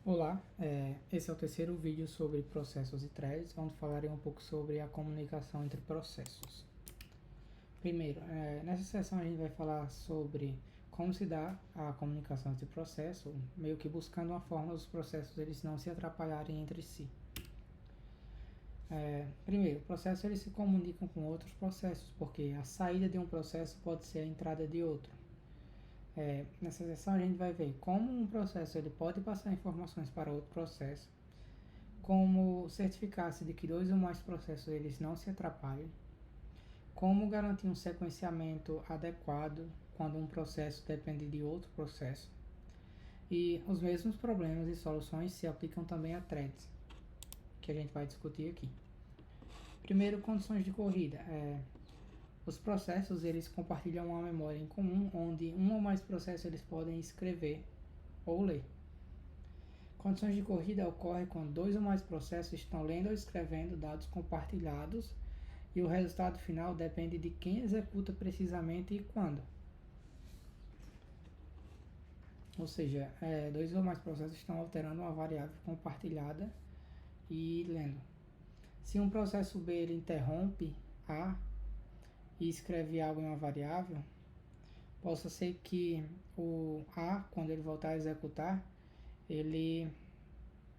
Olá, esse é o terceiro vídeo sobre processos e threads, onde falarei um pouco sobre a comunicação entre processos. Primeiro, nessa sessão a gente vai falar sobre como se dá a comunicação entre processos, meio que buscando uma forma dos processos eles não se atrapalharem entre si. Primeiro, processos eles se comunicam com outros processos, porque a saída de um processo pode ser a entrada de outro. Nessa sessão a gente vai ver como um processo ele pode passar informações para outro processo, como certificar-se de que dois ou mais processos eles não se atrapalhem, como garantir um sequenciamento adequado quando um processo depende de outro processo, e os mesmos problemas e soluções se aplicam também a threads, que a gente vai discutir aqui. Primeiro, condições de corrida. Os processos eles compartilham uma memória em comum, onde um ou mais processos eles podem escrever ou ler. Condições de corrida ocorrem quando dois ou mais processos estão lendo ou escrevendo dados compartilhados e o resultado final depende de quem executa precisamente e quando. Ou seja, dois ou mais processos estão alterando uma variável compartilhada e lendo. Se um processo B ele interrompe A e escreve algo em uma variável, possa ser que o A, quando ele voltar a executar, ele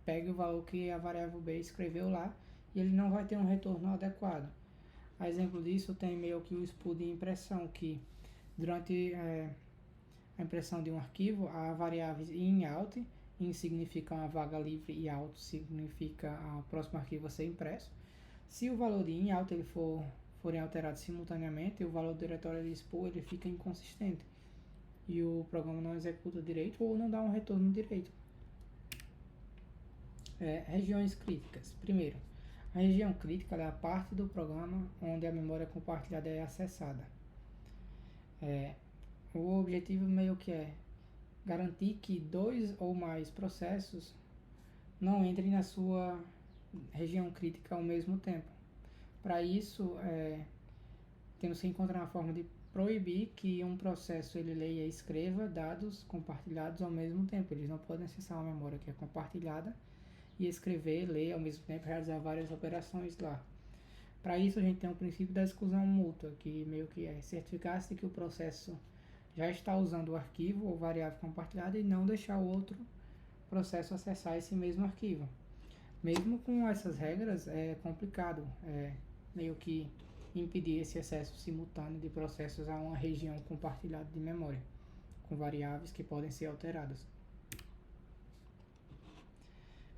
pegue o valor que a variável B escreveu lá e ele não vai ter um retorno adequado. A exemplo disso tem meio que o spool de impressão, que durante a impressão de um arquivo, a variável in e out, in significa uma vaga livre e out significa o próximo arquivo a ser impresso. Se o valor de in e out ele forem alterados simultaneamente, o valor do diretório de spool ele fica inconsistente e o programa não executa direito ou não dá um retorno direito. Regiões críticas. Primeiro, a região crítica é a parte do programa onde a memória compartilhada é acessada. O objetivo meio que é garantir que dois ou mais processos não entrem na sua região crítica ao mesmo tempo. Para isso, temos que encontrar uma forma de proibir que um processo ele leia e escreva dados compartilhados ao mesmo tempo. Eles não podem acessar uma memória que é compartilhada e escrever, ler ao mesmo tempo, realizar várias operações lá. Para isso a gente tem o princípio da exclusão mútua, que meio que é certificar-se que o processo já está usando o arquivo ou variável compartilhada e não deixar o outro processo acessar esse mesmo arquivo. Mesmo com essas regras é complicado, meio que impedir esse acesso simultâneo de processos a uma região compartilhada de memória, com variáveis que podem ser alteradas.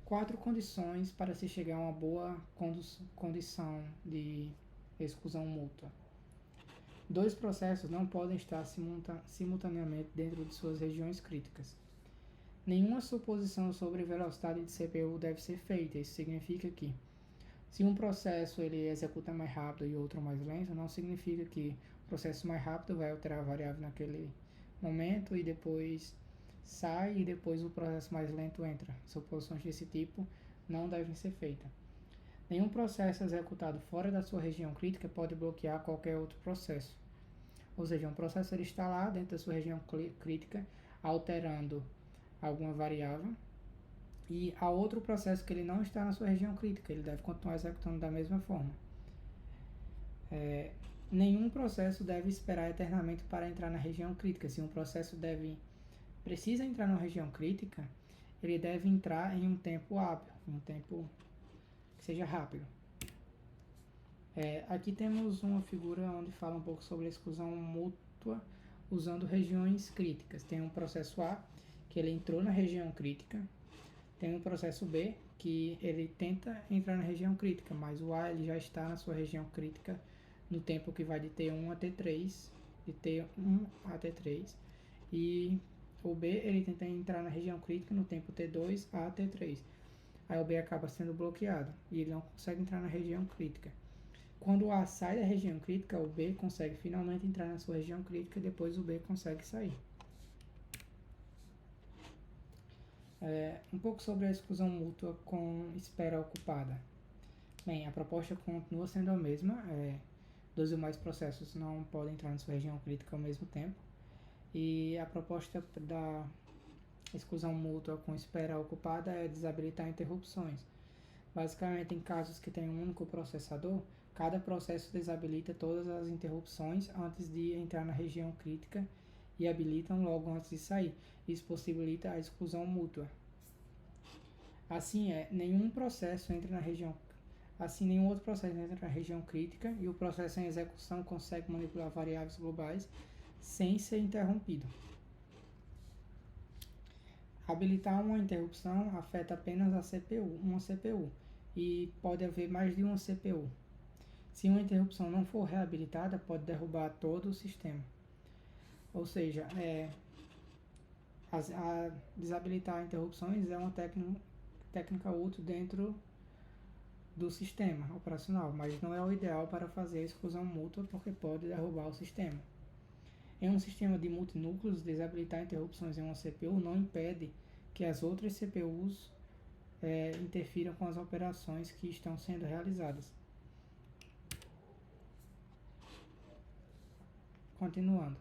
4 condições para se chegar a uma boa condição de exclusão mútua. Dois processos não podem estar simultaneamente dentro de suas regiões críticas. Nenhuma suposição sobre velocidade de CPU deve ser feita. Isso significa que, se um processo ele executa mais rápido e outro mais lento, não significa que o processo mais rápido vai alterar a variável naquele momento e depois sai e depois o processo mais lento entra. Suposições desse tipo não devem ser feitas. Nenhum processo executado fora da sua região crítica pode bloquear qualquer outro processo. Ou seja, um processo ele está lá dentro da sua região crítica, alterando alguma variável, e há outro processo que ele não está na sua região crítica, ele deve continuar executando da mesma forma. Nenhum processo deve esperar eternamente para entrar na região crítica. Se um processo precisa entrar na região crítica, ele deve entrar em um tempo hábil, em um tempo que seja rápido. Aqui temos uma figura onde fala um pouco sobre a exclusão mútua usando regiões críticas. Tem um processo A que ele entrou na região crítica, tem um processo B que ele tenta entrar na região crítica, mas o A ele já está na sua região crítica no tempo que vai de T1 a T3, de T1 a T3, e o B ele tenta entrar na região crítica no tempo T2 a T3. Aí o B acaba sendo bloqueado e ele não consegue entrar na região crítica. Quando o A sai da região crítica, o B consegue finalmente entrar na sua região crítica e depois o B consegue sair. Um pouco sobre a exclusão mútua com espera ocupada. Bem, a proposta continua sendo a mesma. Dois ou mais processos não podem entrar na sua região crítica ao mesmo tempo. E a proposta exclusão mútua com espera ocupada é desabilitar interrupções. Basicamente, em casos que tem um único processador, cada processo desabilita todas as interrupções antes de entrar na região crítica e habilitam logo antes de sair. Isso possibilita a exclusão mútua. Assim, nenhum processo entra na região Assim, nenhum outro processo entra na região crítica e o processo em execução consegue manipular variáveis globais sem ser interrompido. Habilitar uma interrupção afeta apenas uma CPU, e pode haver mais de uma CPU. Se uma interrupção não for reabilitada, pode derrubar todo o sistema. Ou seja, desabilitar interrupções é uma técnica útil dentro do sistema operacional, mas não é o ideal para fazer a exclusão mútua porque pode derrubar o sistema. Em um sistema de multinúcleos, desabilitar interrupções em uma CPU não impede que as outras CPUs interfiram com as operações que estão sendo realizadas. Continuando.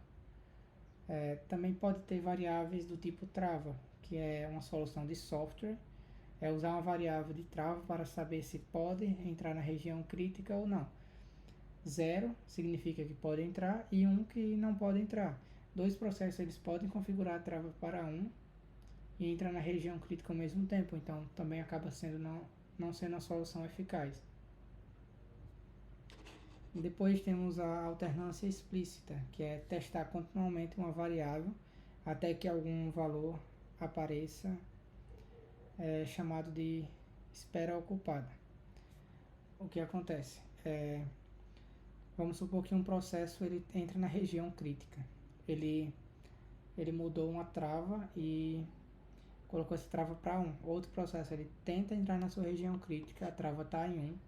Também pode ter variáveis do tipo trava, que é uma solução de software. É usar uma variável de trava para saber se pode entrar na região crítica ou não. 0 significa que pode entrar e 1 que não pode entrar. Dois processos eles podem configurar a trava para um e entrar na região crítica ao mesmo tempo, então também acaba sendo não sendo a solução eficaz. E depois temos a alternância explícita, que é testar continuamente uma variável até que algum valor apareça, chamado de espera ocupada. O que acontece? Vamos supor que um processo ele entra na região crítica. Ele mudou uma trava e colocou essa trava para 1. Outro processo ele tenta entrar na sua região crítica, a trava está em 1.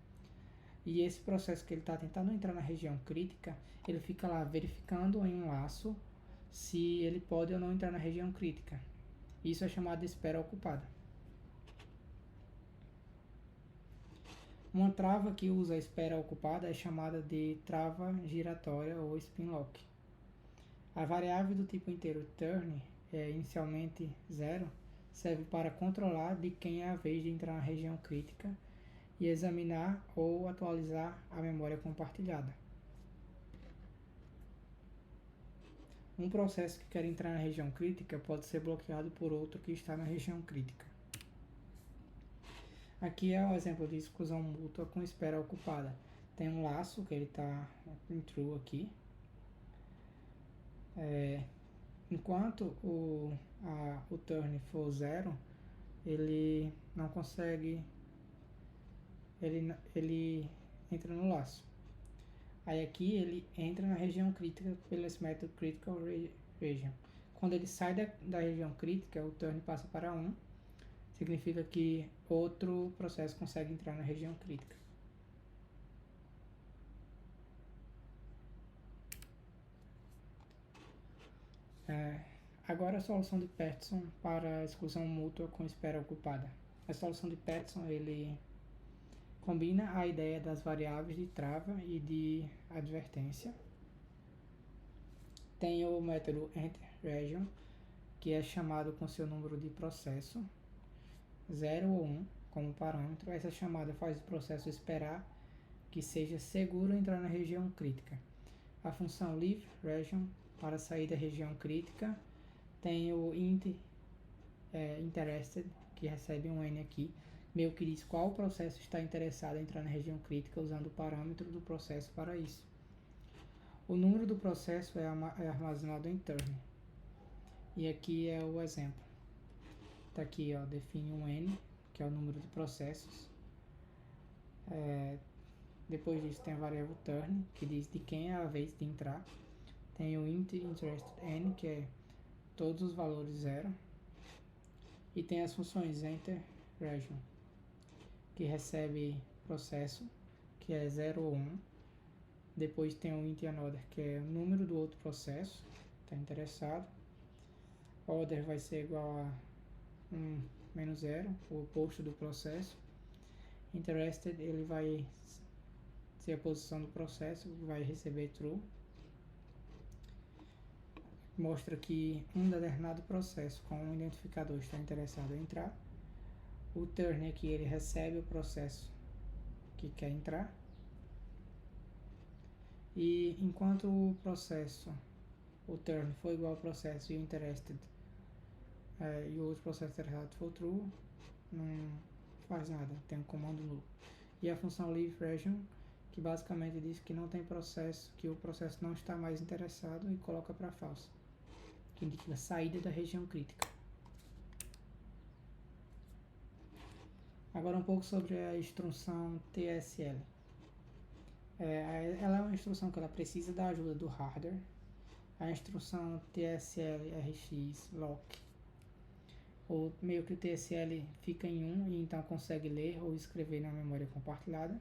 E esse processo que ele está tentando entrar na região crítica, ele fica lá verificando em um laço se ele pode ou não entrar na região crítica. Isso é chamado de espera ocupada. Uma trava que usa a espera ocupada é chamada de trava giratória ou spin lock. A variável do tipo inteiro turn, inicialmente 0, serve para controlar de quem é a vez de entrar na região crítica e examinar ou atualizar a memória compartilhada. Um processo que quer entrar na região crítica pode ser bloqueado por outro que está na região crítica. Aqui é um exemplo de exclusão mútua com espera ocupada. Tem um laço que ele está em true aqui. Enquanto o turn for 0, ele não consegue, ele entra no laço. Aí aqui ele entra na região crítica pelo esse método critical region. Quando ele sai da região crítica, o turn passa para 1. Significa que outro processo consegue entrar na região crítica. Agora a solução de Peterson para a exclusão mútua com espera ocupada. A solução de Peterson ele combina a ideia das variáveis de trava e de advertência. Tem o método entRegion, que é chamado com seu número de processo, 0 ou 1, como parâmetro. Essa chamada faz o processo esperar que seja seguro entrar na região crítica. A função leaveRegion para sair da região crítica. Tem o interested, que recebe um N aqui, meio que diz qual processo está interessado em entrar na região crítica usando o parâmetro do processo para isso. O número do processo é armazenado em turn. E aqui é o exemplo. Está aqui, define um N, que é o número de processos. Depois disso tem a variável turn, que diz de quem é a vez de entrar. Tem o interested N, que é todos os valores 0. E tem as funções entRegion, que recebe processo, que é 0 ou 1. Depois tem o int_another, que é o número do outro processo, está interessado. Order vai ser igual a menos 0, o oposto do processo. Interested, ele vai ser a posição do processo, vai receber true. mostra que um determinado processo com um identificador está interessado em entrar. O turn aqui ele recebe o processo que quer entrar. E enquanto o turn for igual ao processo e o interested e o outro processo interessado for true, não faz nada, tem um comando nulo. E a função leave region, que basicamente diz que não tem processo, que o processo não está mais interessado e coloca para false, que indica a saída da região crítica. Agora um pouco sobre a instrução TSL. Ela é uma instrução que ela precisa da ajuda do hardware. A instrução TSL-RX lock, ou meio que o TSL fica em 1 e então consegue ler ou escrever na memória compartilhada.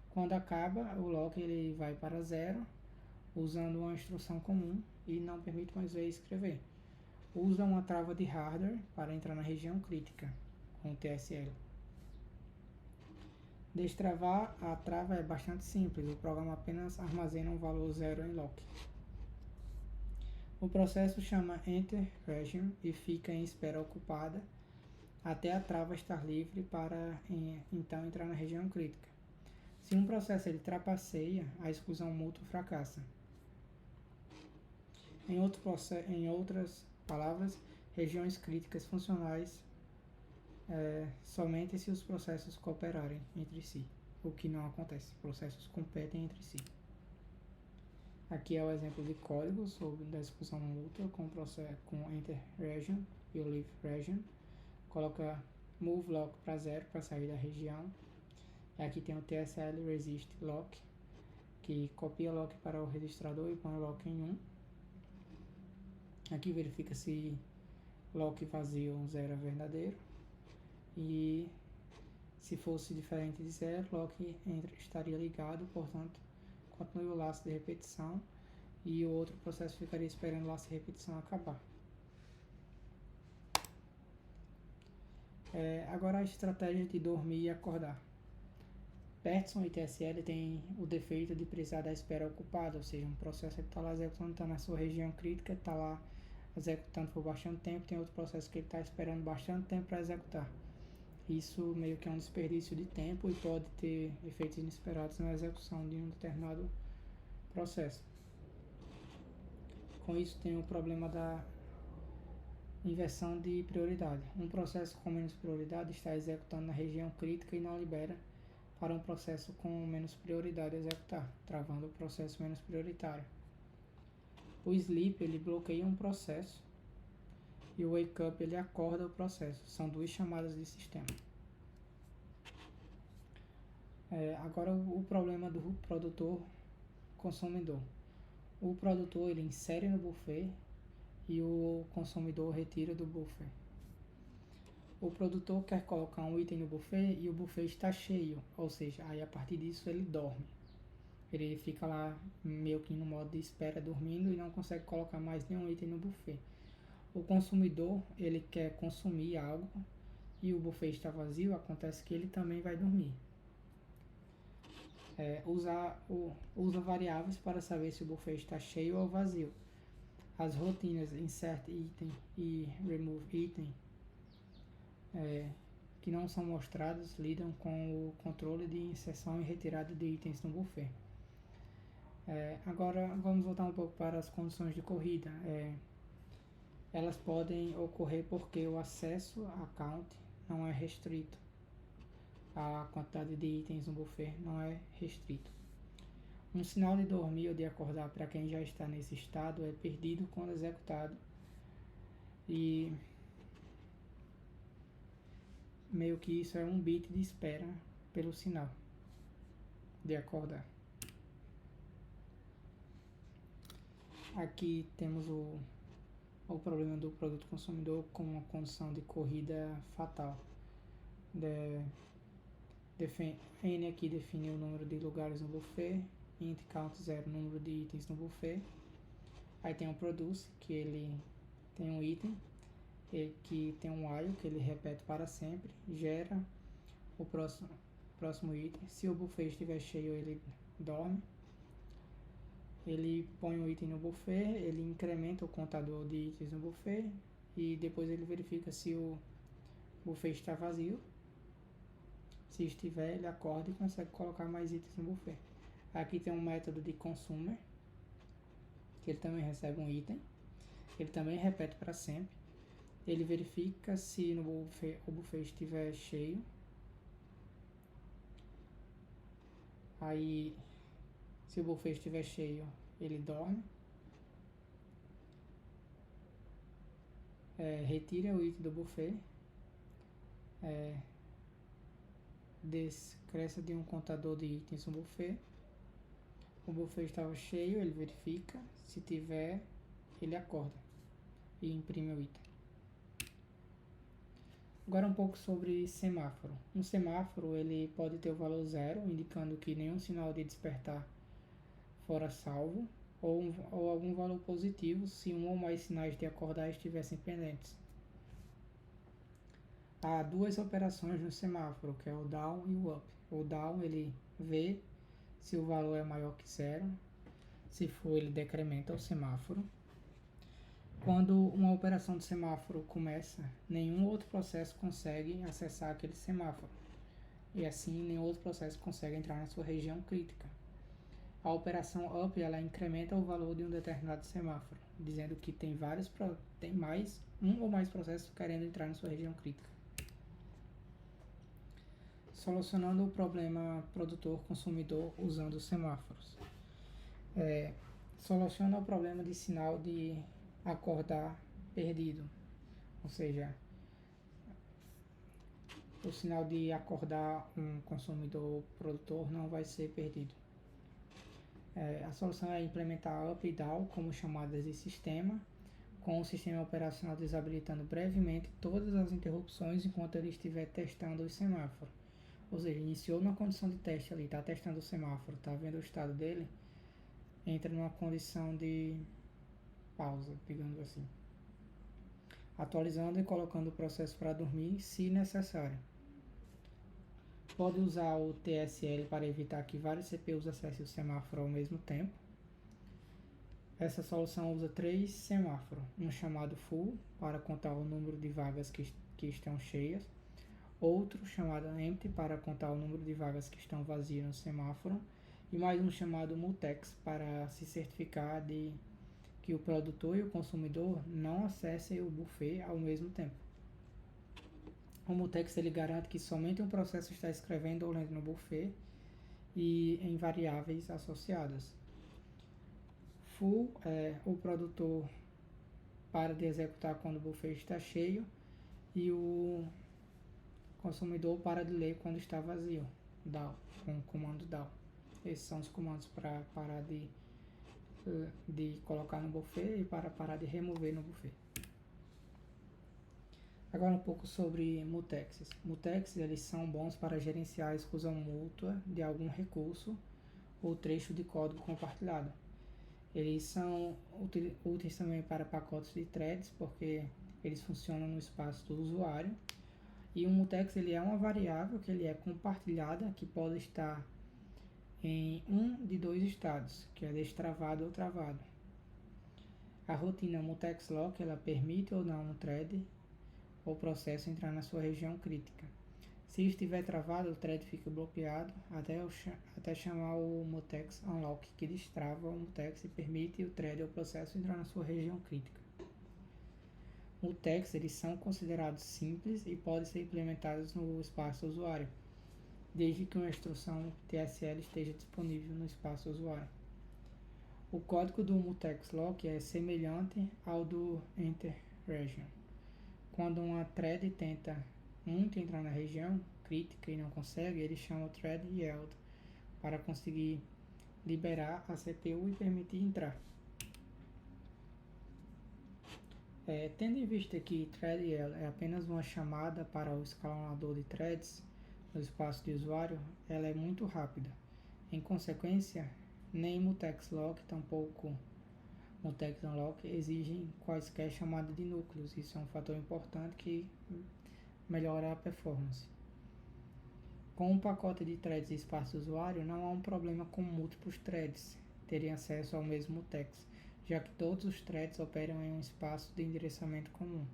Quando acaba, o lock ele vai para 0, usando uma instrução comum e não permite mais ler e escrever. Usa uma trava de hardware para entrar na região crítica com o TSL. Destravar a trava é bastante simples, o programa apenas armazena um valor 0 em lock. O processo chama enter region e fica em espera ocupada até a trava estar livre para então entrar na região crítica. Se um processo ele trapaceia, a exclusão mútua fracassa. Em outras palavras, regiões críticas funcionais somente se os processos cooperarem entre si, o que não acontece, processos competem entre si. Aqui é o exemplo de código da exclusão mútua com enter region e o leave region. Coloca move lock para 0 para sair da região. E aqui tem o TSL resist lock, que copia lock para o registrador e põe o lock em 1. Aqui verifica se lock vazio 0 é verdadeiro. E se fosse diferente de 0, lock estaria ligado, portanto continue o laço de repetição e o outro processo ficaria esperando o laço de repetição acabar. Agora a estratégia de dormir e acordar. Peterson e TSL tem o defeito de precisar da espera ocupada, ou seja, um processo que está lá executando, está na sua região crítica, está lá executando por bastante tempo, tem outro processo que ele está esperando bastante tempo para executar. Isso meio que é um desperdício de tempo e pode ter efeitos inesperados na execução de um determinado processo. Com isso tem o problema da inversão de prioridade. Um processo com menos prioridade está executando na região crítica e não libera para um processo com menos prioridade executar, travando o processo menos prioritário. O sleep ele bloqueia um processo e o wake up ele acorda o processo. São duas chamadas de sistema. Agora o problema do produtor consumidor. O produtor ele insere no buffet e o consumidor retira do buffet. O produtor quer colocar um item no buffet e o buffet está cheio, ou seja, aí a partir disso ele dorme. Ele fica lá meio que no modo de espera dormindo e não consegue colocar mais nenhum item no buffet. O consumidor ele quer consumir algo e o buffet está vazio, acontece que ele também vai dormir. Usa variáveis para saber se o buffet está cheio ou vazio. As rotinas insert item e remove item que não são mostradas lidam com o controle de inserção e retirada de itens no buffet. Agora vamos voltar um pouco para as condições de corrida. Elas podem ocorrer porque o acesso a account não é restrito. A quantidade de itens no buffet não é restrito. Um sinal de dormir ou de acordar para quem já está nesse estado é perdido quando executado e meio que isso é um bit de espera pelo sinal de acordar. Aqui temos o problema do produto consumidor com uma condição de corrida fatal. N aqui define o número de lugares no buffet, int count 0 número de itens no buffet. Aí tem o produce, que ele tem um item, que tem um while, que ele repete para sempre, gera o próximo item. Se o buffet estiver cheio, ele dorme. ele põe o item no buffet, ele incrementa o contador de itens no buffet e depois ele verifica se o buffet está vazio. Se estiver, ele acorda e consegue colocar mais itens no buffet. Aqui tem um método de consumer, que ele também recebe um item. Ele também repete para sempre. Ele verifica se no buffet, o buffet estiver cheio. Aí, se o buffet estiver cheio, ele dorme. Retira o item do buffet. Descresce de um contador de itens no buffet. O buffet estava cheio, ele verifica. Se tiver, ele acorda e imprime o item. Agora um pouco sobre semáforo. Um semáforo ele pode ter o valor 0, indicando que nenhum sinal de despertar fora salvo, ou algum valor positivo se um ou mais sinais de acordar estivessem pendentes. Há duas operações no semáforo, que é o down e o up. O down ele vê se o valor é maior que 0, se for ele decrementa o semáforo. Quando uma operação de semáforo começa, nenhum outro processo consegue acessar aquele semáforo. E assim, nenhum outro processo consegue entrar na sua região crítica. A operação up ela incrementa o valor de um determinado semáforo, dizendo que tem um ou mais processos querendo entrar na sua região crítica. Solucionando o problema produtor-consumidor usando semáforos. Soluciona o problema de sinal de acordar perdido, ou seja, o sinal de acordar um consumidor produtor não vai ser perdido. A solução é implementar up e down como chamadas de sistema, com o sistema operacional desabilitando brevemente todas as interrupções enquanto ele estiver testando o semáforo. Ou seja, iniciou numa condição de teste ali, está testando o semáforo, está vendo o estado dele, entra numa condição de pausa, digamos assim. Atualizando e colocando o processo para dormir, se necessário. Pode usar o TSL para evitar que vários CPUs acessem o semáforo ao mesmo tempo. Essa solução usa 3 semáforos, um chamado full, para contar o número de vagas que estão cheias, outro chamado empty, para contar o número de vagas que estão vazias no semáforo, e mais um chamado mutex, para se certificar de que o produtor e o consumidor não acessem o buffet ao mesmo tempo. O mutex ele garante que somente um processo está escrevendo ou lendo no buffet e em variáveis associadas. Full o produtor para de executar quando o buffet está cheio e o consumidor para de ler quando está vazio, down, com o comando down. Esses são os comandos para parar de colocar no buffet e para parar de remover no buffet. Agora um pouco sobre mutexes. Mutexes eles são bons para gerenciar a exclusão mútua de algum recurso ou trecho de código compartilhado. Eles são úteis também para pacotes de threads, porque eles funcionam no espaço do usuário. E um mutex ele é uma variável que ele é compartilhada, que pode estar em um de dois estados, que é destravado ou travado. A rotina mutex lock ela permite ou não um thread ou processo entrar na sua região crítica. Se estiver travado, o thread fica bloqueado até chamar o mutex unlock, que destrava o mutex e permite o thread ou processo entrar na sua região crítica. Mutex eles são considerados simples e podem ser implementados no espaço usuário, desde que uma instrução TSL esteja disponível no espaço usuário. O código do mutex lock é semelhante ao do enter region. Quando uma thread tenta muito entrar na região crítica e não consegue, ele chama o thread yield para conseguir liberar a CPU e permitir entrar. Tendo em vista que thread yield é apenas uma chamada para o escalonador de threads no espaço de usuário, ela é muito rápida. Em consequência, nem mutex lock, tampouco mutex unlock exigem quaisquer chamadas de núcleos. Isso é um fator importante que melhora a performance. Com um pacote de threads e espaço usuário, não há um problema com múltiplos threads, terem acesso ao mesmo mutex, já que todos os threads operam em um espaço de endereçamento comum.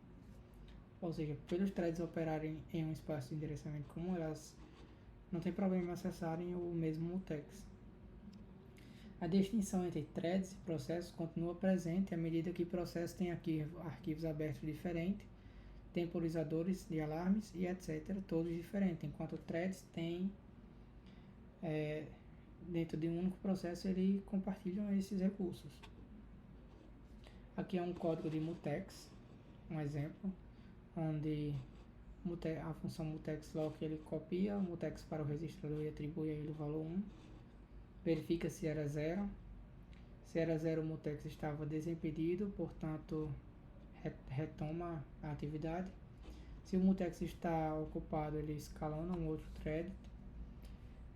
Ou seja, pelos threads operarem em um espaço de endereçamento comum, elas não tem problema em acessarem o mesmo mutex. A distinção entre threads e processos continua presente à medida que processos têm arquivos abertos diferentes, temporizadores de alarmes e etc., todos diferentes, enquanto threads têm, dentro de um único processo, eles compartilham esses recursos. Aqui é um código de mutex, um exemplo, onde a função mutex lock ele copia o mutex para o registrador e atribui a ele o valor 1, verifica se era 0. Se era 0, o mutex estava desimpedido, portanto retoma a atividade. Se o mutex está ocupado, ele escalona um outro thread,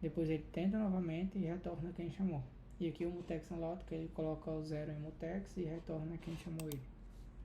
depois ele tenta novamente e retorna quem chamou. E aqui o mutex unlock, ele coloca o 0 em mutex e retorna quem chamou ele.